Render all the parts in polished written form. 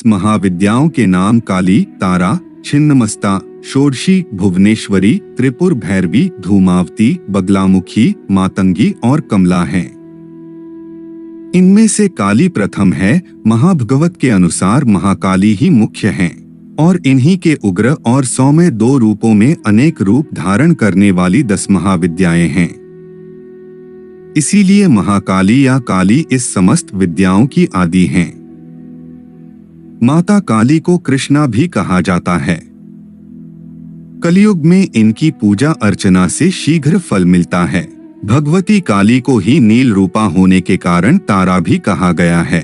महाविद्याओं के नाम काली, तारा, छिन्नमस्ता, षोडशी, भुवनेश्वरी, त्रिपुर भैरवी, धूमावती, बगलामुखी, मातंगी और कमला हैं। इनमें से काली प्रथम है। महाभागवत के अनुसार महाकाली ही मुख्य हैं और इन्हीं के उग्र और सौम्य 2 रूपों में अनेक रूप धारण करने वाली 10 महाविद्याएं हैं। इसीलिए महाकाली या काली इस समस्त विद्याओं की आदि हैं। माता काली को कृष्णा भी कहा जाता है। कलयुग में इनकी पूजा अर्चना से शीघ्र फल मिलता है। भगवती काली को ही नील रूपा होने के कारण तारा भी कहा गया है।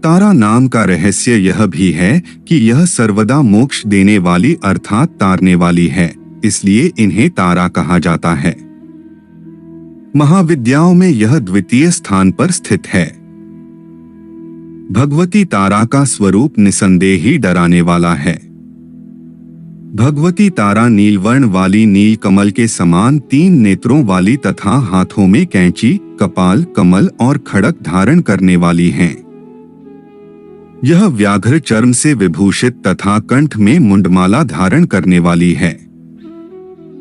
तारा नाम का रहस्य यह भी है कि यह सर्वदा मोक्ष देने वाली अर्थात तारने वाली है, इसलिए इन्हें तारा कहा जाता है। महाविद्याओं में यह द्वितीय स्थान पर स्थित है। भगवती तारा का स्वरूप निसंदेह ही डराने वाला है। भगवती तारा नीलवर्ण वाली नील कमल के समान 3 नेत्रों वाली तथा हाथों में कैंची, कपाल, कमल और खड़ग धारण करने वाली हैं। यह व्याघ्र चर्म से विभूषित तथा कंठ में मुंडमाला धारण करने वाली है।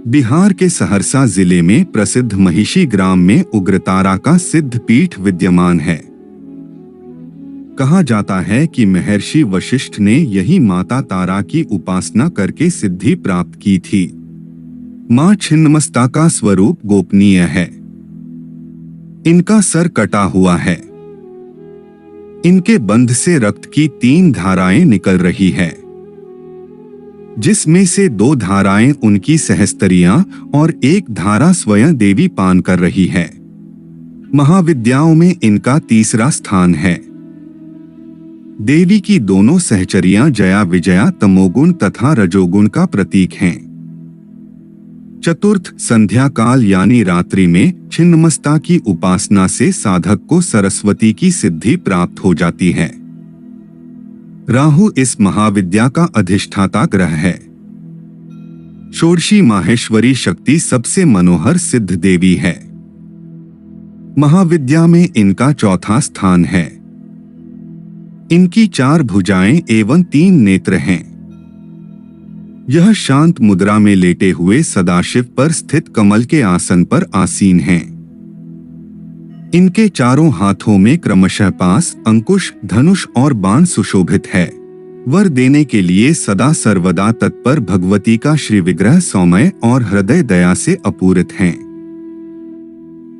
बिहार के सहरसा जिले में प्रसिद्ध महिषी ग्राम में उग्रतारा का सिद्ध पीठ विद्यमान है। कहा जाता है कि महर्षि वशिष्ठ ने यही माता तारा की उपासना करके सिद्धि प्राप्त की थी। मां छिन्नमस्ता का स्वरूप गोपनीय है। इनका सर कटा हुआ है। इनके बंध से रक्त की 3 धाराएं निकल रही है, जिसमें से 2 धाराएं उनकी सहस्त्रियां और 1 धारा स्वयं देवी पान कर रही है। महाविद्याओं में इनका तीसरा स्थान है। देवी की दोनों सहचरियां जया, विजया तमोगुण तथा रजोगुण का प्रतीक हैं। चतुर्थ संध्या काल यानी रात्रि में छिन्नमस्ता की उपासना से साधक को सरस्वती की सिद्धि प्राप्त हो जाती है। राहु इस महाविद्या का अधिष्ठाता ग्रह है। षोडशी माहेश्वरी शक्ति सबसे मनोहर सिद्ध देवी है। महाविद्या में इनका चौथा स्थान है। इनकी 4 भुजाएं एवं 3 नेत्र हैं। यह शांत मुद्रा में लेटे हुए सदाशिव पर स्थित कमल के आसन पर आसीन हैं। इनके चारों हाथों में क्रमशः पास, अंकुश, धनुष और बाण सुशोभित है। वर देने के लिए सदा सर्वदा तत्पर भगवती का श्री विग्रह सौम्य और हृदय दया से अपूरित हैं।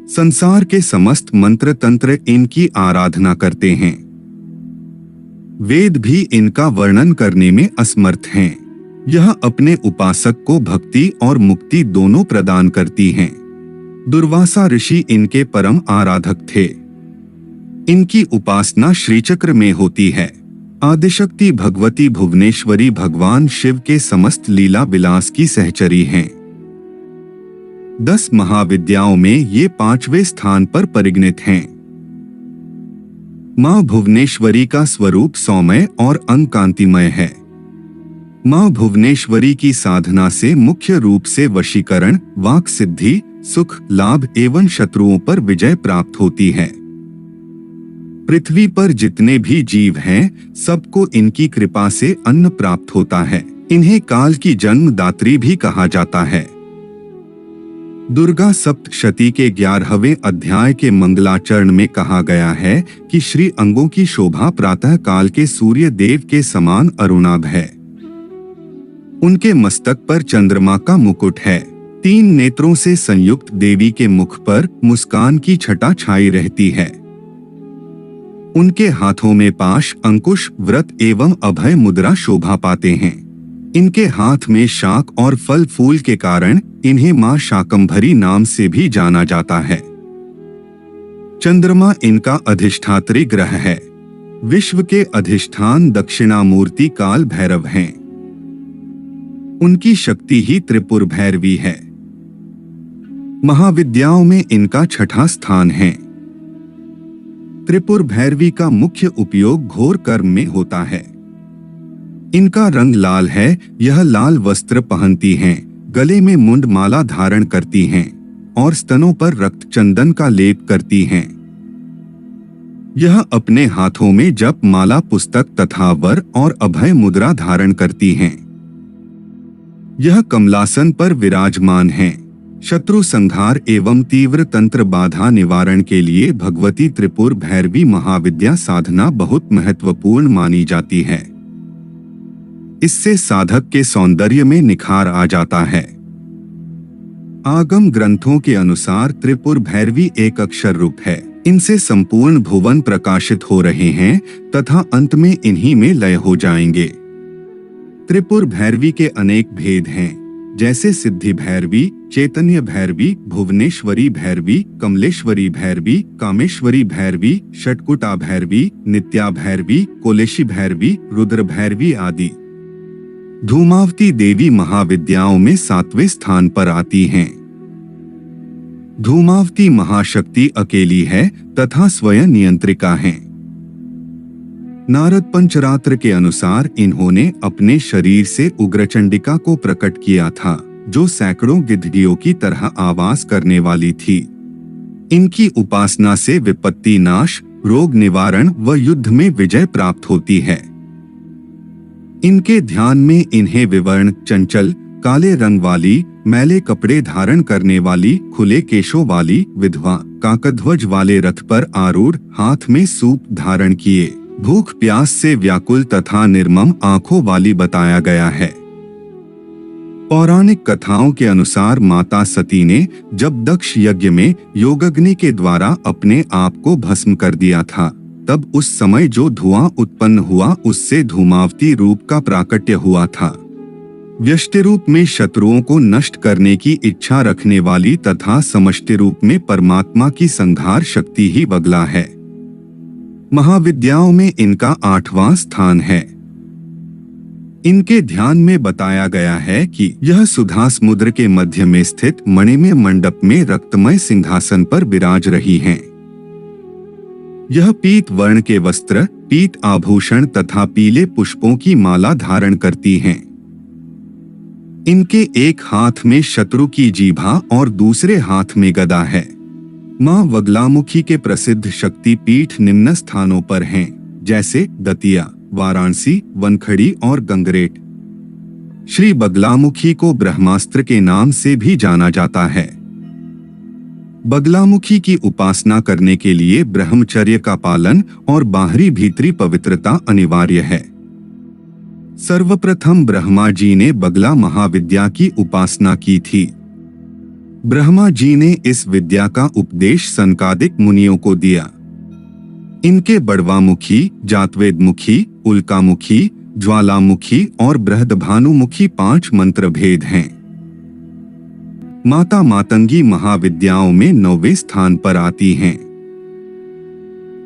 संसार के समस्त मंत्र तंत्र इनकी आराधना करते हैं। वेद भी इनका वर्णन करने में असमर्थ हैं। यह अपने उपासक को भक्ति और मुक्ति दोनों प्रदान करती हैं। दुर्वासा ऋषि इनके परम आराधक थे। इनकी उपासना श्रीचक्र में होती है। आदिशक्ति भगवती भुवनेश्वरी भगवान शिव के समस्त लीला विलास की सहचरी हैं। 10 महाविद्याओं में ये 5वें स्थान पर परिगणित हैं। मां भुवनेश्वरी का स्वरूप सौम्य और अंग कांतिमय है। मां भुवनेश्वरी की साधना से मुख्य रूप से वशीकरण, वाक सिद्धि, सुख, लाभ एवं शत्रुओं पर विजय प्राप्त होती है। पृथ्वी पर जितने भी जीव हैं, सबको इनकी कृपा से अन्न प्राप्त होता है। इन्हें काल की जन्मदात्री भी कहा जाता है। दुर्गा सप्तशती के 11वें अध्याय के मंगलाचरण में कहा गया है कि श्री अंगों की शोभा प्रातः काल के सूर्य देव के समान अरुणाभ है। उनके मस्तक पर चंद्रमा का मुकुट है। 3 नेत्रों से संयुक्त देवी के मुख पर मुस्कान की छटा छाई रहती है। उनके हाथों में पाश, अंकुश, व्रत एवं अभय मुद्रा शोभा पाते हैं। इनके हाथ में शाक और फल फूल के कारण इन्हें मां शाकंभरी नाम से भी जाना जाता है। चंद्रमा इनका अधिष्ठात्री ग्रह है। विश्व के अधिष्ठान दक्षिणामूर्ति काल भैरव हैं। उनकी शक्ति ही त्रिपुर भैरवी है। महाविद्याओं में इनका 6ठा स्थान है। त्रिपुर भैरवी का मुख्य उपयोग घोर कर्म में होता है। इनका रंग लाल है। यह लाल वस्त्र पहनती हैं, गले में मुंड माला धारण करती हैं और स्तनों पर रक्त चंदन का लेप करती हैं। यह अपने हाथों में जप माला, पुस्तक तथा वर और अभय मुद्रा धारण करती हैं। यह कमलासन पर विराजमान हैं। शत्रु संहार एवं तीव्र तंत्र बाधा निवारण के लिए भगवती त्रिपुर भैरवी महाविद्या साधना बहुत महत्वपूर्ण मानी जाती है। इससे साधक के सौंदर्य में निखार आ जाता है। आगम ग्रंथों के अनुसार त्रिपुर भैरवी एक अक्षर रूप है। इनसे संपूर्ण भुवन प्रकाशित हो रहे हैं तथा अंत में इन्हीं में लय हो जाएंगे। त्रिपुर भैरवी के अनेक भेद हैं, जैसे सिद्धि भैरवी, चैतन्य भैरवी, भुवनेश्वरी भैरवी, कमलेश्वरी भैरवी, कामेश्वरी भैरवी, षटकुटा भैरवी, नित्या भैरवी, कोलेशी भैरवी, रुद्र भैरवी आदि। धूमावती देवी महाविद्याओं में 7वें स्थान पर आती हैं। धूमावती महाशक्ति अकेली है तथा स्वयं नियंत्रिका है। नारद पंचरात्र के अनुसार इन्होंने अपने शरीर से उग्रचंडिका को प्रकट किया था, जो सैकड़ों गिद्धड़ियों की तरह आवाज करने वाली थी। इनकी उपासना से विपत्ति नाश, रोग निवारण व युद्ध में विजय प्राप्त होती है। इनके ध्यान में इन्हें विवर्ण, चंचल, काले रंग वाली, मैले कपड़े धारण करने वाली, खुले केशों वाली, विधवा, काकध्वज वाले रथ पर आरूढ़, हाथ में सूप धारण किए, भूख प्यास से व्याकुल तथा निर्मम आंखों वाली बताया गया है। पौराणिक कथाओं के अनुसार माता सती ने जब दक्ष यज्ञ में योगाग्नि के द्वारा अपने आप को भस्म कर दिया था, तब उस समय जो धुआं उत्पन्न हुआ उससे धूमावती रूप का प्राकट्य हुआ था। व्यष्टि रूप में शत्रुओं को नष्ट करने की इच्छा रखने वाली तथा समष्टि रूप में परमात्मा की संहार शक्ति ही बगला है। महाविद्याओं में इनका 8वां स्थान है। इनके ध्यान में बताया गया है कि यह सुधा समुद्र के मध्य में स्थित मणिमय मंडप में रक्तमय सिंहासन पर विराज रही हैं। यह पीत वर्ण के वस्त्र, पीत आभूषण तथा पीले पुष्पों की माला धारण करती हैं। इनके एक हाथ में शत्रु की जीभा और दूसरे हाथ में गदा है। मां बगलामुखी के प्रसिद्ध शक्ति पीठ निम्न स्थानों पर हैं, जैसे दतिया, वाराणसी, वनखड़ी और गंगरेट। श्री बगलामुखी को ब्रह्मास्त्र के नाम से भी जाना जाता है। बगलामुखी की उपासना करने के लिए ब्रह्मचर्य का पालन और बाहरी भीतरी पवित्रता अनिवार्य है। सर्वप्रथम ब्रह्मा जी ने बगला महाविद्या की उपासना की थी। ब्रह्मा जी ने इस विद्या का उपदेश सनकादिक मुनियों को दिया। इनके बड़वामुखी, जातवेदमुखी, उल्कामुखी, ज्वालामुखी और बृहदभानुमुखी 5 मंत्र भेद हैं। माता मातंगी महाविद्याओं में 9वें स्थान पर आती हैं।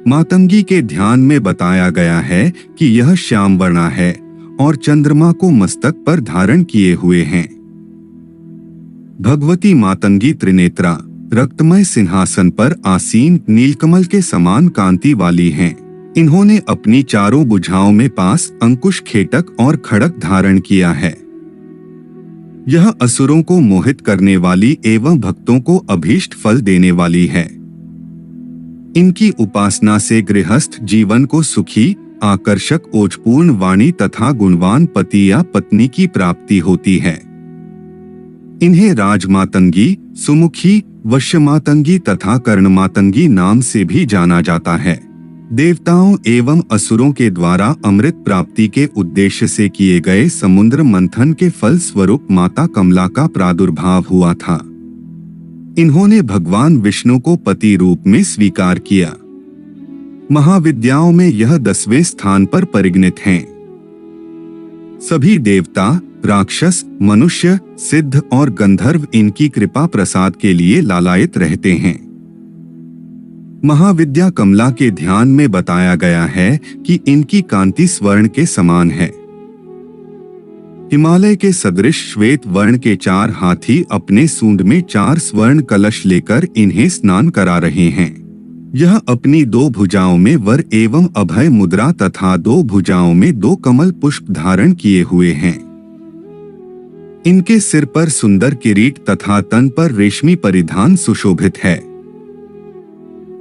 मातंगी के ध्यान में बताया गया है कि यह श्याम वर्णा है और चंद्रमा को मस्तक पर धारण किए हुए हैं। भगवती मातंगी त्रिनेत्रा, रक्तमय सिंहासन पर आसीन, नीलकमल के समान कांति वाली हैं। इन्होंने अपनी चारों भुजाओं में पास, अंकुश, खेटक और खड़ग धारण किया है। यह असुरों को मोहित करने वाली एवं भक्तों को अभीष्ट फल देने वाली है। इनकी उपासना से गृहस्थ जीवन को सुखी, आकर्षक, ओजपूर्ण वाणी तथा गुणवान पति या पत्नी की प्राप्ति होती है। इन्हें राजमातंगी, सुमुखी, वश्यमातंगी तथा कर्णमातंगी नाम से भी जाना जाता है। देवताओं एवं असुरों के द्वारा अमृत प्राप्ति के उद्देश्य से किए गए समुद्र मंथन के फल स्वरूप माता कमला का प्रादुर्भाव हुआ था। इन्होंने भगवान विष्णु को पति रूप में स्वीकार किया। महाविद्याओं में यह 10वें स्थान पर परिगणित हैं। सभी देवता, राक्षस, मनुष्य, सिद्ध और गंधर्व इनकी कृपा प्रसाद के लिए लालायित रहते हैं। महाविद्या कमला के ध्यान में बताया गया है कि इनकी कांति स्वर्ण के समान है। हिमालय के सदृश श्वेत वर्ण के 4 हाथी अपने सूंड में 4 स्वर्ण कलश लेकर इन्हें स्नान करा रहे हैं। यह अपनी 2 भुजाओं में वर एवं अभय मुद्रा तथा 2 भुजाओं में 2 कमल पुष्प धारण किए हुए हैं। इनके सिर पर सुंदर किरीट तथा तन पर रेशमी परिधान सुशोभित है।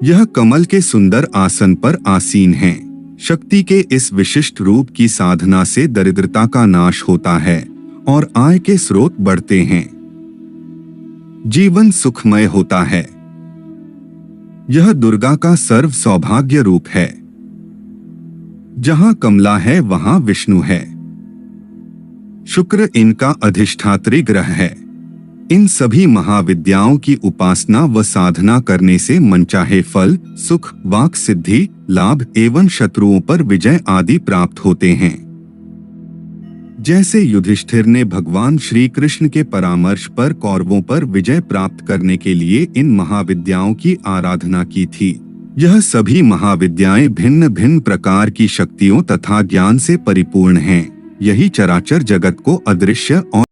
यह कमल के सुंदर आसन पर आसीन हैं। शक्ति के इस विशिष्ट रूप की साधना से दरिद्रता का नाश होता है और आय के स्रोत बढ़ते हैं। जीवन सुखमय होता है। यह दुर्गा का सर्व सौभाग्य रूप है। जहां कमला है वहां विष्णु है। शुक्र इनका अधिष्ठात्री ग्रह है। इन सभी महाविद्याओं की उपासना व साधना करने से मनचाहे फल, सुख, वाक सिद्धि, लाभ एवं शत्रुओं पर विजय आदि प्राप्त होते हैं। जैसे युधिष्ठिर ने भगवान श्री कृष्ण के परामर्श पर कौरवों पर विजय प्राप्त करने के लिए इन महाविद्याओं की आराधना की थी। यह सभी महाविद्याएं भिन्न भिन्न प्रकार की शक्तियों तथा ज्ञान से परिपूर्ण हैं। यही चराचर जगत को अदृश्य और